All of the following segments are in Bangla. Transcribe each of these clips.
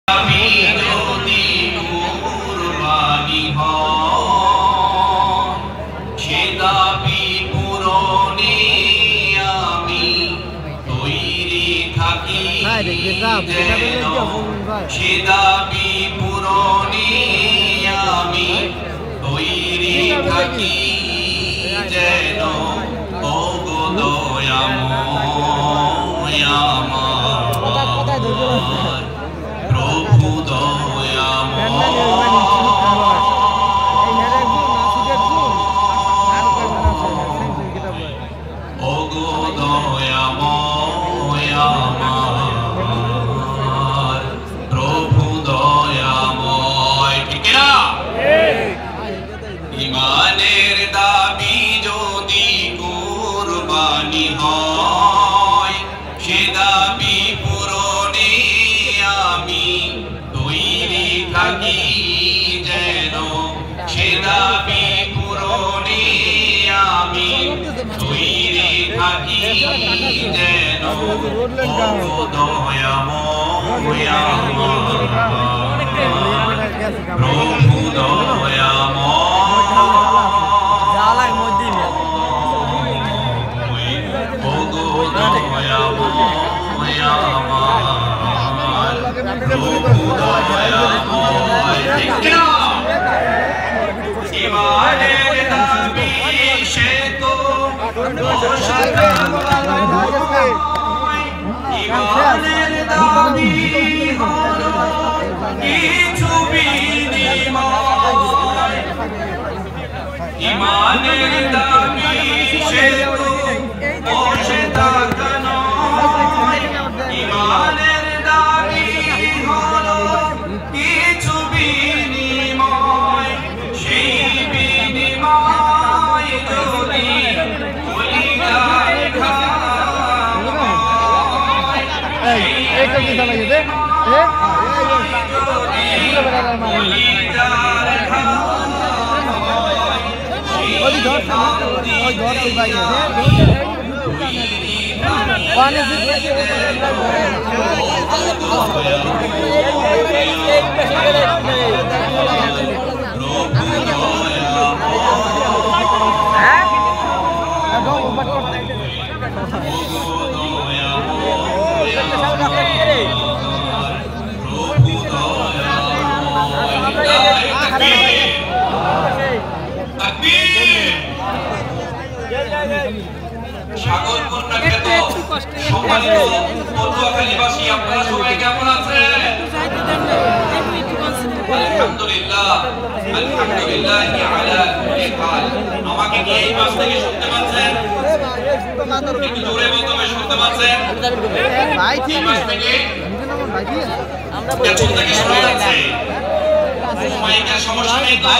আমি যদি কুরবানি হয় সে দাবি পূরণে আমি তৈরি থাকি যেন সে দাবি পূরণে আমি তৈরি থাকি যেন ও গো দয়াময় আমার প্রভু দয়াময় ও গো দয়াময় আমার প্রভু দয়াময় ঠিক না ঈমানের দাবি যদি কুরবানি হয় সে দাবি পূরণে আমি তৈরি থাকি যেন সে দাবি পূরণে আমি তৈরি থাকি যেন ও দয়াময় আমার প্রভু ঈমানের দাবি সে তো ঈমানের দাবি হলো কিছু বিনিময় ঈমানের দাবি সে তো বসে থাকা নয় ঈমানের দাবি হলো কিছু বিনিময় সেই বিনিময় যদি কলিজার সাগর কন্যা খ্যাত সম্মানিত পটুয়াখালীবাসী আপনারা সবাই কেমন আছেন? আলহামদুলিল্লাহ আলহামদুলিল্লাহ আলা কুল্লি হাল। আমাকে কি এই পাশ থেকে শুনতে পাচ্ছেন? একটু জোরে বলতে হবে, শুনতে পাচ্ছেন? ভাই এই পাশ থেকে পেছন থেকে শোনা যাচ্ছে। মাইকের সমস্যা নেই তো?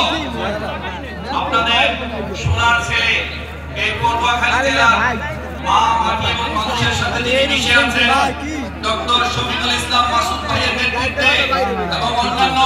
আপনাদের সোনার ছেলে এই পটুয়াখালী জেলার মা মাটি এবং মানুষের সাথে যিনি মিশে আছেন ডক্টর শফিকুল ইসলাম মাসুদ ভাইয়ের নেতৃত্বে এবং অন্যান্য